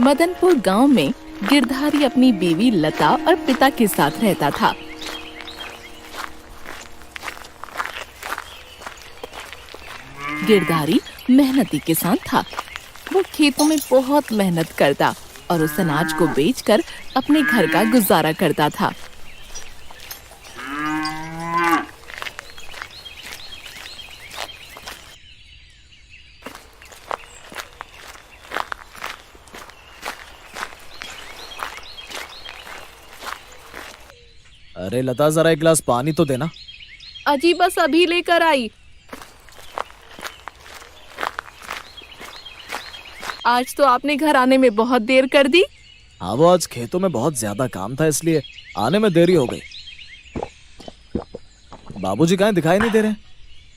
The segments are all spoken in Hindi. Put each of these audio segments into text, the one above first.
मदनपुर गांव में गिरधारी अपनी बीवी लता और पिता के साथ रहता था। गिरधारी मेहनती किसान था। वो खेतों में बहुत मेहनत करता और उस अनाज को बेचकर अपने घर का गुजारा करता था। अरे लता, जरा एक गिलास पानी तो देना। अजी बस अभी लेकर आई। आज तो आपने घर आने में बहुत देर कर दी। हाँ, वो आज खेतों में बहुत ज्यादा काम था, इसलिए आने में देरी हो गई। बाबूजी कहाँ दिखाई नहीं दे रहे?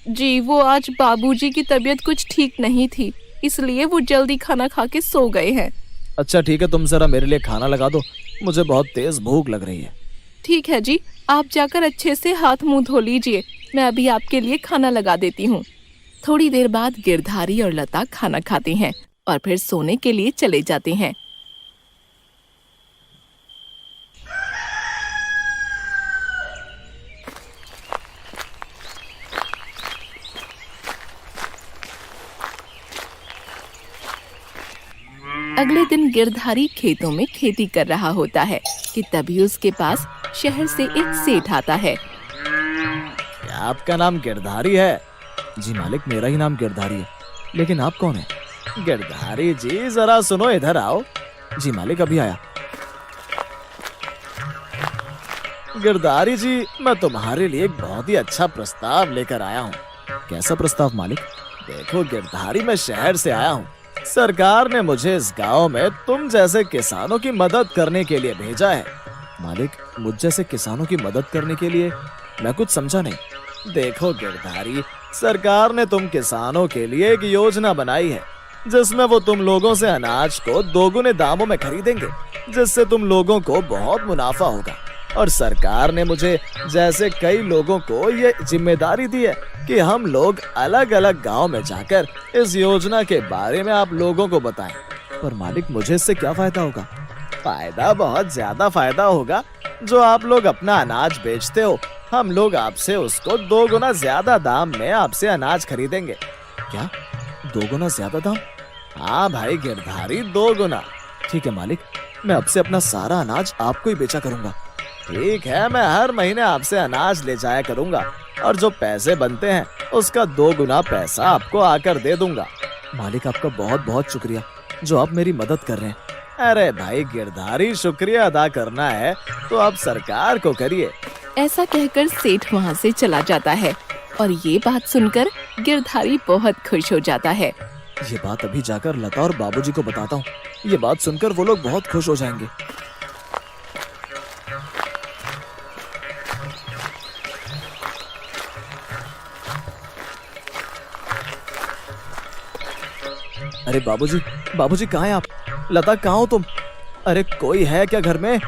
जी वो आज बाबूजी की तबीयत कुछ ठीक नहीं थी, इसलिए वो जल्दी खाना खा के सो गए हैं। अच्छा ठीक है, तुम जरा मेरे लिए खाना लगा दो, मुझे बहुत तेज भूख लग रही है। ठीक है जी, आप जाकर अच्छे से हाथ मुंह धो लीजिए, मैं अभी आपके लिए खाना लगा देती हूँ। थोड़ी देर बाद गिरधारी और लता खाना खाते हैं और फिर सोने के लिए चले जाते हैं। अगले दिन गिरधारी खेतों में खेती कर रहा होता है कि तभी उसके पास शहर से एक सेठ आता है। क्या आपका नाम गिरधारी है? जी मालिक, मेरा ही नाम गिरधारी है, लेकिन आप कौन है? गिरधारी जी जरा सुनो, इधर आओ। जी मालिक, अभी आया। गिरधारी जी, मैं तुम्हारे लिए एक बहुत ही अच्छा प्रस्ताव लेकर आया हूँ। कैसा प्रस्ताव मालिक? देखो गिरधारी, मैं शहर से आया हूँ। सरकार ने मुझे इस गांव में तुम जैसे किसानों की मदद करने के लिए भेजा है। मालिक, मुझ जैसे किसानों की मदद करने के लिए? मैं कुछ समझा नहीं। देखो गिरधारी, सरकार ने तुम किसानों के लिए एक योजना बनाई है, जिसमें वो तुम लोगों से अनाज को दोगुने दामों में खरीदेंगे, जिससे तुम लोगों को बहुत मुनाफा होगा। और सरकार ने मुझे जैसे कई लोगों को ये जिम्मेदारी दी है कि हम लोग अलग अलग गांव में जाकर इस योजना के बारे में आप लोगों को बताएं। पर मालिक, मुझे इससे क्या फायदा होगा? फायदा, बहुत ज्यादा फायदा होगा। जो आप लोग अपना अनाज बेचते हो, हम लोग आपसे उसको 2 गुना ज्यादा दाम में आपसे अनाज खरीदेंगे। क्या 2 गुना ज्यादा दाम? हाँ भाई गिरधारी, 2 गुना। ठीक है मालिक, मैं अब से अपना सारा अनाज आपको ही बेचा करूंगा। ठीक है, मैं हर महीने आपसे अनाज ले जाया करूंगा और जो पैसे बनते हैं उसका 2 गुना पैसा आपको आकर दे दूंगा। मालिक, आपका बहुत बहुत शुक्रिया जो आप मेरी मदद कर रहे हैं। अरे भाई गिरधारी, शुक्रिया अदा करना है तो आप सरकार को करिए। ऐसा कहकर सेठ वहाँ से चला जाता है और ये बात सुनकर गिरधारी बहुत खुश हो जाता है। ये बात अभी जाकर लता और बाबूजी को बताता हूँ। ये बात सुनकर वो लोग बहुत खुश हो जाएंगे। अरे बाबूजी, बाबूजी कहाँ हैं आप? लता, कहाँ हो तुम? अरे कोई है क्या घर में?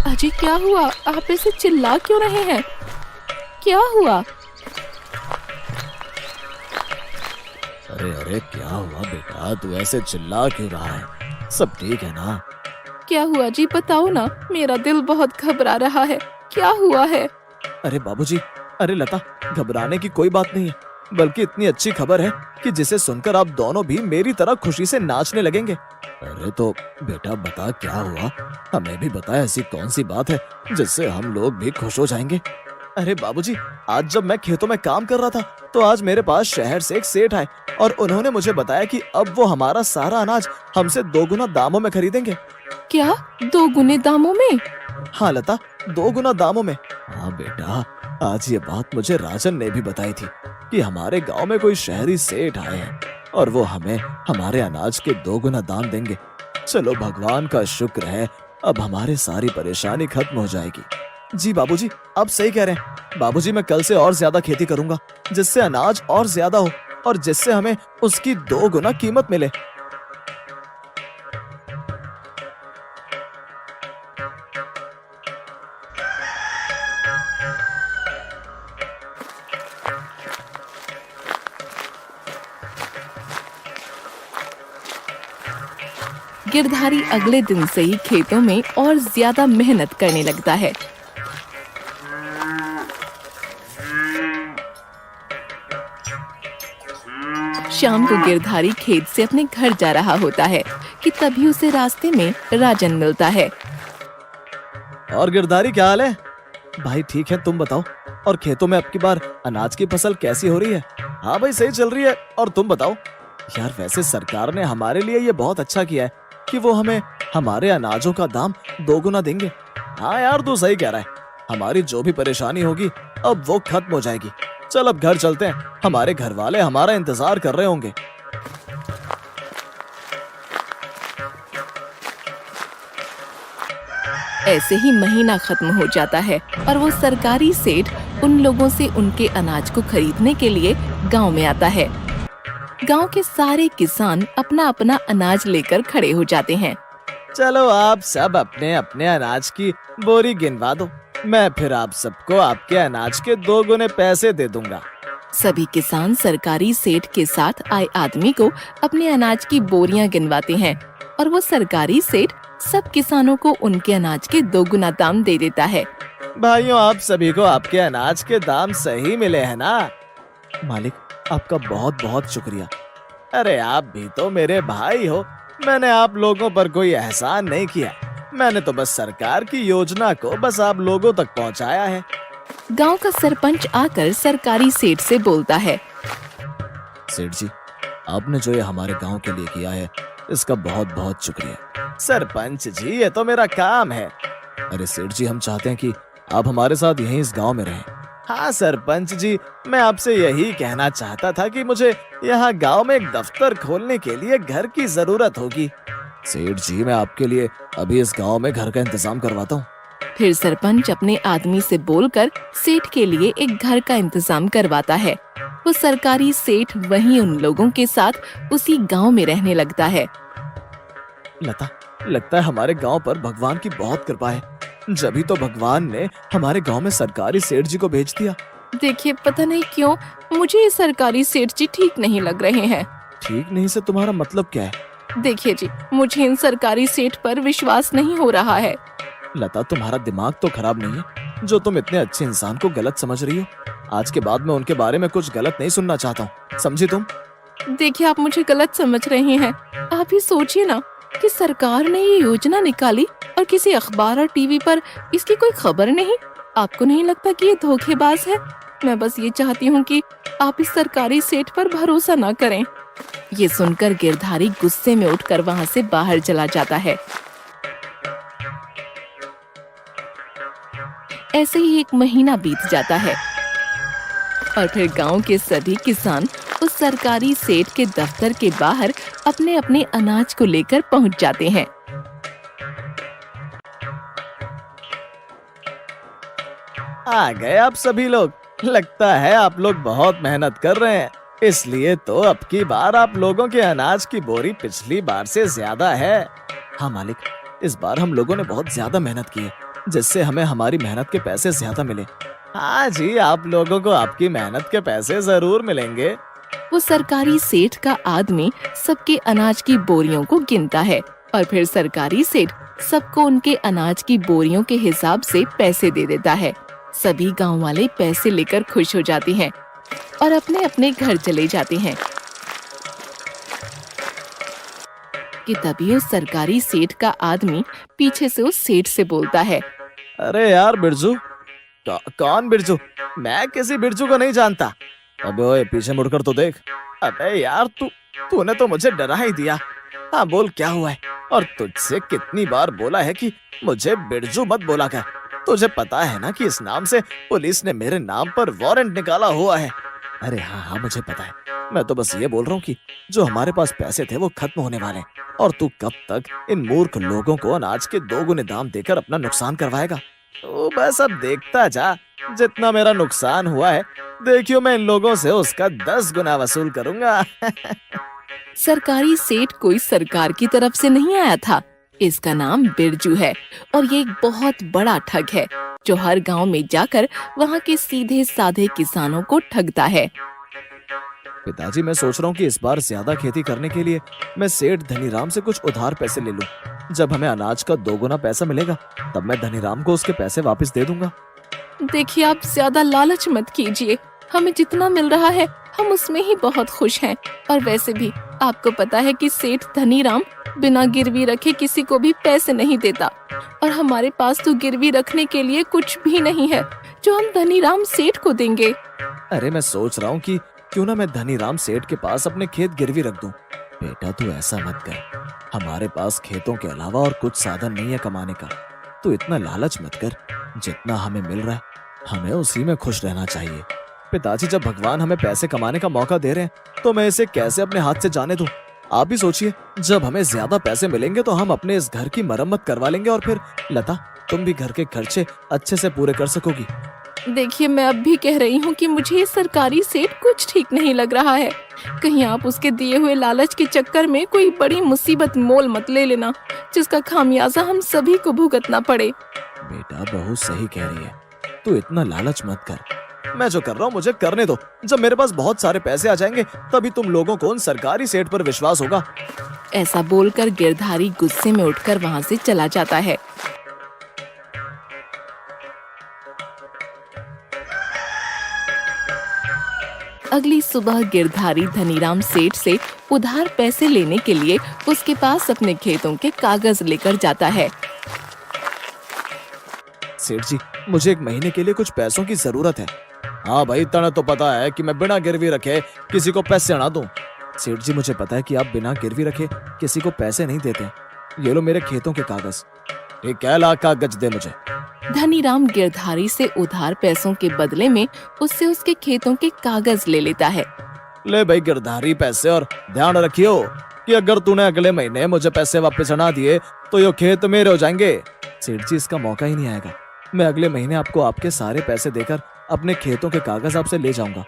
अजी क्या हुआ? आप ऐसे चिल्ला क्यों रहे हैं? क्या हुआ? अरे अरे क्या हुआ बेटा, तू ऐसे चिल्ला क्यों रहा है? सब ठीक है ना? क्या हुआ जी, बताओ ना, मेरा दिल बहुत घबरा रहा है। क्या हुआ है? अरे बाबूजी, अरे लता, घबराने की कोई बात नहीं है, बल्कि इतनी अच्छी खबर है कि जिसे सुनकर आप दोनों भी मेरी तरह खुशी से नाचने लगेंगे। अरे तो बेटा बता, क्या हुआ? हमें भी बता, ऐसी कौन सी बात है जिससे हम लोग भी खुश हो जाएंगे? अरे बाबूजी, आज जब मैं खेतों में काम कर रहा था तो आज मेरे पास शहर से एक सेठ आए और उन्होंने मुझे बताया कि अब वो हमारा सारा अनाज हमसे 2 गुना दामों में खरीदेंगे। क्या 2 गुने दामों में? हाँ लता, 2 गुना दामों में। हाँ बेटा, आज ये बात मुझे राजन ने भी बताई थी कि हमारे गांव में कोई शहरी सेठ आए हैं और वो हमें हमारे अनाज के 2 गुना दाम देंगे। चलो भगवान का शुक्र है, अब हमारी सारी परेशानी खत्म हो जाएगी। जी बाबूजी, आप सही कह रहे हैं। बाबूजी, मैं कल से और ज्यादा खेती करूंगा, जिससे अनाज और ज्यादा हो और जिससे हमें उसकी 2 गुना कीमत मिले। गिरधारी अगले दिन से ही खेतों में और ज्यादा मेहनत करने लगता है। शाम को गिरधारी खेत से अपने घर जा रहा होता है कि तभी उसे रास्ते में राजन मिलता है। और गिरधारी, क्या हाल है? भाई ठीक है, तुम बताओ। और खेतों में अब की बार अनाज की फसल कैसी हो रही है? हाँ भाई, सही चल रही है। और तुम बताओ। यार वैसे सरकार ने हमारे लिए ये बहुत अच्छा किया है कि वो हमें हमारे अनाजों का दाम 2 गुना देंगे। हाँ यार, तू सही कह रहा है। हमारी जो भी परेशानी होगी अब वो खत्म हो जाएगी। चल अब घर चलते हैं, हमारे घर वाले हमारा इंतजार कर रहे होंगे। ऐसे ही महीना खत्म हो जाता है और वो सरकारी सेठ उन लोगों से उनके अनाज को खरीदने के लिए गांव में आता है। गांव के सारे किसान अपना अपना अनाज लेकर खड़े हो जाते हैं। चलो आप सब अपने अपने अनाज की बोरी गिनवा दो, मैं फिर आप सबको आपके अनाज के 2 गुने पैसे दे दूंगा। सभी किसान सरकारी सेठ के साथ आए आदमी को अपने अनाज की बोरियां गिनवाते हैं और वो सरकारी सेठ सब किसानों को उनके अनाज के 2 गुना दाम दे देता है। भाइयों, आप सभी को आपके अनाज के दाम सही मिले हैं ना? मालिक, आपका बहुत बहुत शुक्रिया। अरे आप भी तो मेरे भाई हो, मैंने आप लोगों पर कोई एहसान नहीं किया। मैंने तो बस सरकार की योजना को बस आप लोगों तक पहुंचाया है। गांव का सरपंच आकर सरकारी सेठ से बोलता है। सेठ जी, आपने जो ये हमारे गांव के लिए किया है इसका बहुत बहुत शुक्रिया। सरपंच जी, ये तो मेरा काम है। अरे सेठ जी, हम चाहते हैं कि आप हमारे साथ यहीं इस गांव में रहें। हाँ सरपंच जी, मैं आपसे यही कहना चाहता था कि मुझे यहाँ गांव में एक दफ्तर खोलने के लिए घर की जरूरत होगी। सेठ जी, मैं आपके लिए अभी इस गांव में घर का इंतजाम करवाता हूँ। फिर सरपंच अपने आदमी से बोलकर सेठ के लिए एक घर का इंतजाम करवाता है। वो सरकारी सेठ वहीं उन लोगों के साथ उसी गांव में रहने लगता है। लता, लगता है हमारे गांव पर भगवान की बहुत कृपा है। जभी तो भगवान ने हमारे गांव में सरकारी सेठ जी को भेज दिया। देखिए, पता नहीं क्यों मुझे ये सरकारी सेठ जी ठीक नहीं लग रहे हैं। ठीक नहीं से तुम्हारा मतलब क्या है? देखिए जी, मुझे इन सरकारी सेठ पर विश्वास नहीं हो रहा है। लता, तुम्हारा दिमाग तो खराब नहीं है जो तुम इतने अच्छे इंसान को गलत समझ रही हो। आज के बाद मैं उनके बारे में कुछ गलत नहीं सुनना चाहता हूँ, समझी तुम? देखिए, आप मुझे गलत समझ रहे हैं। आप ही सोचिए ना कि सरकार ने ये योजना निकाली और किसी अखबार और टीवी पर इसकी कोई खबर नहीं। आपको नहीं लगता कि ये धोखेबाज है? मैं बस ये चाहती हूँ कि आप इस सरकारी सेठ पर भरोसा न करें। ये सुनकर गिरधारी गुस्से में उठकर वहाँ से बाहर चला जाता है। ऐसे ही 1 महीना बीत जाता है और फिर गांव के सभी किसान उस सरकारी सेठ के दफ्तर के बाहर अपने अपने अनाज को लेकर पहुंच जाते हैं। आ गए आप सभी लोग। लगता है आप लोग बहुत मेहनत कर रहे हैं, इसलिए तो अब की बार आप लोगों के अनाज की बोरी पिछली बार से ज्यादा है। हाँ मालिक, इस बार हम लोगों ने बहुत ज्यादा मेहनत की है, जिससे हमें हमारी मेहनत के पैसे ज्यादा मिले। हाँ जी, आप लोगों को आपकी मेहनत के पैसे जरूर मिलेंगे। वो सरकारी सेठ का आदमी सबके अनाज की बोरियों को गिनता है और फिर सरकारी सेठ सबको उनके अनाज की बोरियों के हिसाब से पैसे दे देता है। सभी गांव वाले पैसे लेकर खुश हो जाते हैं और अपने अपने घर चले जाते हैं कि तभी उस सरकारी सेठ का आदमी पीछे से उस सेठ से बोलता है। अरे यार बिरजू, कौन बिरजू? मैं किसी बिरजू को नहीं जानता। अबे ओए, पीछे मुड़कर तो देख। अबे यार, तूने तो मुझे डरा ही दिया। हाँ बोल, क्या हुआ है? और तुझसे कितनी बार बोला है कि मुझे बिरजू मत बोला कर। तुझे पता है ना कि इस नाम से पुलिस ने मेरे नाम पर वारंट निकाला हुआ है। अरे हाँ हाँ, मुझे पता है। मैं तो बस ये बोल रहा हूँ कि जो हमारे पास पैसे थे वो खत्म होने वाले हैं, और तू कब तक इन मूर्ख लोगों को अनाज के 2 गुने दाम देकर अपना नुकसान करवाएगा? तो बस अब देखता जा, जितना मेरा नुकसान हुआ है देखियो, मैं इन लोगों से उसका 10 गुना वसूल करूंगा। सरकारी सेठ कोई सरकार की तरफ से नहीं आया था। इसका नाम बिरजू है और ये एक बहुत बड़ा ठग है जो हर गांव में जाकर वहां के सीधे साधे किसानों को ठगता है। पिताजी, मैं सोच रहा हूँ कि इस बार ज्यादा खेती करने के लिए मैं सेठ धनीराम से कुछ उधार पैसे ले लूं। जब हमें अनाज का 2 गुना पैसा मिलेगा तब मैं धनीराम को उसके पैसे वापस दे दूंगा। देखिए, आप ज्यादा लालच मत कीजिए। हमें जितना मिल रहा है हम उसमें ही बहुत खुश हैं। और वैसे भी आपको पता है कि सेठ धनीराम बिना गिरवी रखे किसी को भी पैसे नहीं देता, और हमारे पास तो गिरवी रखने के लिए कुछ भी नहीं है जो हम धनीराम सेठ को देंगे। अरे, मैं सोच रहा हूँ कि क्यों ना मैं धनीराम सेठ के पास अपने खेत गिरवी रख दूं। बेटा, तू ऐसा मत कर। हमारे पास खेतों के अलावा और कुछ साधन नहीं है कमाने का। तू इतना लालच मत कर। जितना हमें मिल रहा है हमें उसी में खुश रहना चाहिए। पिताजी, जब भगवान हमें पैसे कमाने का मौका दे रहे हैं तो मैं इसे कैसे अपने हाथ से जाने दूं। आप भी सोचिए, जब हमें ज्यादा पैसे मिलेंगे तो हम अपने इस घर की मरम्मत करवा लेंगे, और फिर लता, तुम भी घर के खर्चे अच्छे से पूरे कर सकोगी। देखिए, मैं अब भी कह रही हूँ कि मुझे ये सरकारी सेठ कुछ ठीक नहीं लग रहा है। कहीं आप उसके दिए हुए लालच के चक्कर में कोई बड़ी मुसीबत मोल मत ले लेना, जिसका खामियाजा हम सभी को भुगतना पड़े। बेटा, बहुत सही कह रही है। तू इतना लालच मत कर। मैं जो कर रहा हूँ मुझे करने दो। जब मेरे पास बहुत सारे पैसे आ जाएंगे तभी तुम लोगों को उन सरकारी सेठ पर विश्वास होगा। ऐसा बोलकर गिरधारी गुस्से में उठकर वहाँ से चला जाता है। अगली सुबह गिरधारी धनीराम सेठ से उधार पैसे लेने के लिए उसके पास अपने खेतों के कागज लेकर जाता है। सेठ जी, मुझे 1 महीने के लिए कुछ पैसों की जरूरत है। हाँ भाई, तने तो पता है कि मैं बिना गिरवी रखे किसी को पैसे ना दूं। सेठ जी, मुझे पता है कि आप बिना गिरवी रखे किसी को पैसे नहीं देते। ये लो मेरे खेतों के कागज। ठीक है, ला कागज दे मुझे। धनीराम गिरधारी से उधार पैसों के बदले में उससे उसके खेतों के कागज ले लेता है। ले भाई गिरधारी पैसे, और ध्यान रखियो कि अगर तूने अगले महीने मुझे पैसे वापस ना दिए तो ये खेत मेरे हो जाएंगे। सेठ जी, इसका मौका ही नहीं आएगा। मैं अगले महीने आपको आपके सारे पैसे देकर अपने खेतों के कागज आपसे ले जाऊंगा।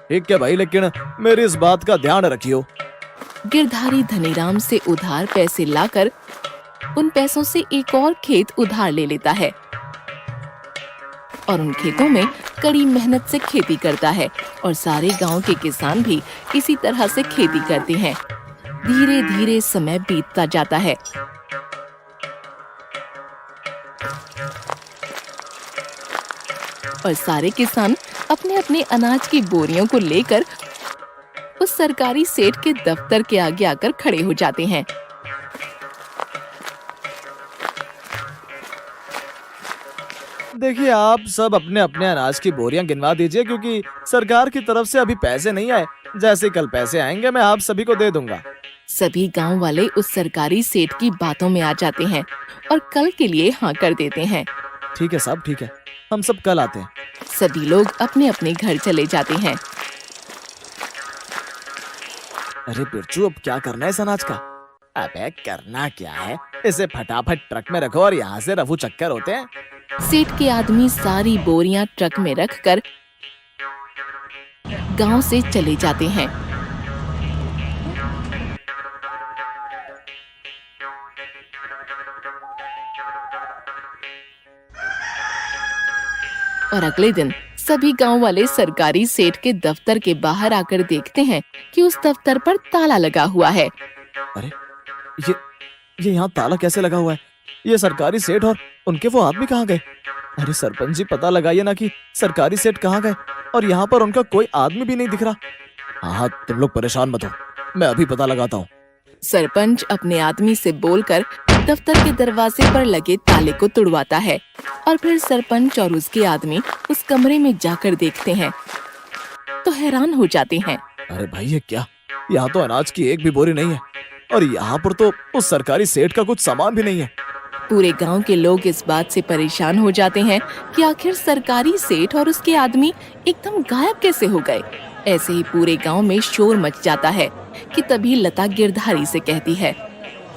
ठीक है भाई, लेकिन मेरी इस बात का ध्यान रखियो। गिरधारी धनीराम से उधार पैसे लाकर उन पैसों से एक और खेत उधार ले लेता है और उन खेतों में कड़ी मेहनत से खेती करता है। और सारे गांव के किसान भी इसी तरह से खेती करते हैं। धीरे धीरे समय बीतता जाता है और सारे किसान अपने अपने अनाज की बोरियों को लेकर उस सरकारी सेठ के दफ्तर के आगे आकर खड़े हो जाते हैं। देखिए, आप सब अपने अपने अनाज की बोरियां गिनवा दीजिए, क्योंकि सरकार की तरफ से अभी पैसे नहीं आए। जैसे कल पैसे आएंगे मैं आप सभी को दे दूंगा। सभी गांव वाले उस सरकारी सेठ की बातों में आ जाते हैं और कल के लिए हाँ कर देते हैं। ठीक है साहब, ठीक है, हम सब कल आते हैं। सभी लोग अपने अपने घर चले जाते हैं। अरे बिरजू, अब क्या करना है इस अनाज का? अबे करना क्या है, इसे फटाफट ट्रक में रखो और यहाँ से रफू चक्कर होते हैं। सेठ के आदमी सारी बोरियां ट्रक में रखकर गांव से चले जाते हैं। और अगले दिन सभी गांव वाले सरकारी सेठ के दफ्तर के बाहर आकर देखते हैं कि उस दफ्तर पर ताला लगा हुआ है। अरे ये यहाँ ताला कैसे लगा हुआ है? ये सरकारी सेठ और उनके वो आदमी कहाँ गए? अरे सरपंच जी, पता लगाइए ना कि सरकारी सेठ कहाँ गए, और यहाँ पर उनका कोई आदमी भी नहीं दिख रहा। हाँ, तुम लोग परेशान मत हो, मैं अभी पता लगाता हूँ। सरपंच अपने आदमी से बोलकर दफ्तर के दरवाजे पर लगे ताले को तुड़वाता है और फिर सरपंच और उसके आदमी उस कमरे में जाकर देखते हैं तो हैरान हो जाते हैं। अरे भाई, ये क्या? यहाँ तो अनाज की एक भी बोरी नहीं है, और यहाँ पर तो उस सरकारी सेठ का कुछ सामान भी नहीं है। पूरे गांव के लोग इस बात से परेशान हो जाते हैं कि आखिर सरकारी सेठ और उसके आदमी एकदम गायब कैसे हो गए। ऐसे ही पूरे गांव में शोर मच जाता है कि तभी लता गिरधारी से कहती है,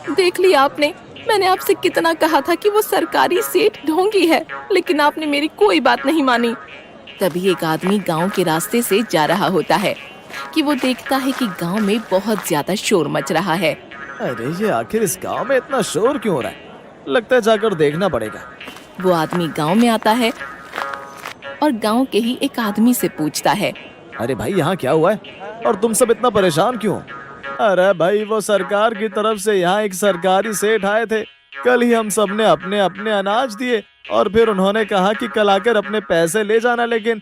देख लिया आपने, मैंने आपसे कितना कहा था कि वो सरकारी सेठ ढोंगी है, लेकिन आपने मेरी कोई बात नहीं मानी। तभी एक आदमी गांव के रास्ते से जा रहा होता है कि वो देखता है कि गांव में बहुत ज्यादा शोर मच रहा है। अरे ये आखिर इस गांव में इतना शोर क्यों हो रहा है? लगता है जाकर देखना पड़ेगा। वो आदमी गांव में आता है और गांव के ही एक आदमी से पूछता है, अरे भाई यहाँ क्या हुआ है और तुम सब इतना परेशान क्यों? अरे भाई वो सरकार की तरफ से यहाँ एक सरकारी सेठ आए थे। कल ही हम सब ने अपने अपने अनाज दिए और फिर उन्होंने कहा कि कल आकर अपने पैसे ले जाना, लेकिन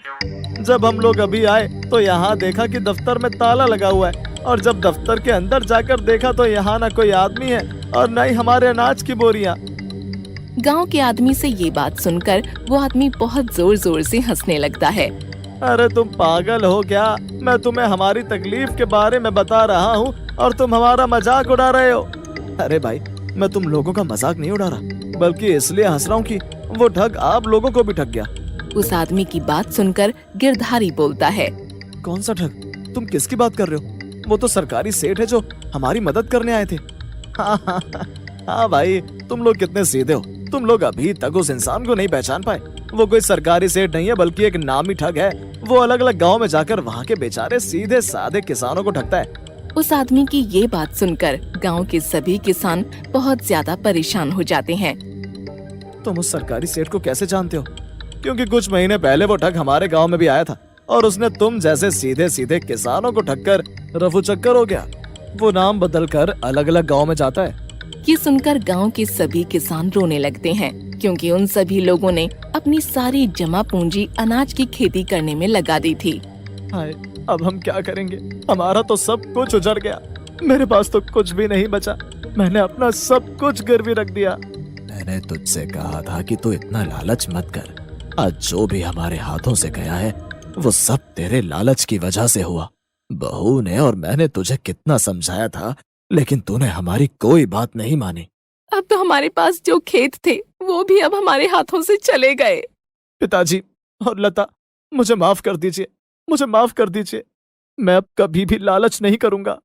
जब हम लोग अभी आए तो यहाँ देखा कि दफ्तर में ताला लगा हुआ है और जब दफ्तर के अंदर जाकर देखा तो यहाँ ना कोई आदमी है और न ही हमारे अनाज की बोरियां। गांव के आदमी से ये बात सुनकर वो आदमी बहुत जोर जोर से हंसने लगता है। अरे तुम पागल हो क्या? मैं तुम्हें हमारी तकलीफ के बारे में बता रहा हूँ और तुम हमारा मजाक उड़ा रहे हो। अरे भाई मैं तुम लोगों का मजाक नहीं उड़ा रहा, बल्कि इसलिए हंस रहा हूँ कि वो ठग आप लोगों को भी ठग गया। उस आदमी की बात सुनकर गिरधारी बोलता है। कौन सा ठग? तुम किसकी बात कर रहे हो? वो तो सरकारी सेठ है जो हमारी मदद करने आए थे। हाँ भाई, तुम लोग कितने सीधे हो। तुम लोग अभी तक उस इंसान को नहीं पहचान पाए। वो कोई सरकारी सेठ नहीं है बल्कि एक नामी ठग है। वो अलग अलग गाँव में जाकर वहाँ के बेचारे सीधे साधे किसानों को ठगता है। उस आदमी की ये बात सुनकर गांव के सभी किसान बहुत ज्यादा परेशान हो जाते हैं। तुम उस सरकारी सेठ को कैसे जानते हो? क्योंकि कुछ महीने पहले वो ठग हमारे गांव में भी आया था और उसने तुम जैसे सीधे सीधे किसानों को ठगकर रफू चक्कर हो गया। वो नाम बदलकर अलग अलग गांव में जाता है। ये सुनकर गांव के सभी किसान रोने लगते हैं, क्योंकि उन सभी लोगों ने अपनी सारी जमा पूंजी अनाज की खेती करने में लगा दी थी। हाय, अब हम क्या करेंगे? हमारा तो सब कुछ उजड़ गया। मेरे पास तो कुछ भी नहीं बचा। मैंने अपना सब कुछ गिरवी रख दिया। मैंने तुझसे कहा था कि तू इतना लालच मत कर। आज जो भी हमारे हाथों से गया है वो सब तेरे लालच की वजह से हुआ। बहू ने और मैंने तुझे कितना समझाया था, लेकिन तूने हमारी कोई बात नहीं मानी। अब तो हमारे पास जो खेत थे वो भी अब हमारे हाथों से चले गए। पिताजी और लता, मुझे माफ कर दीजिए। मुझे माफ कर दीजिए। मैं अब कभी भी लालच नहीं करूंगा।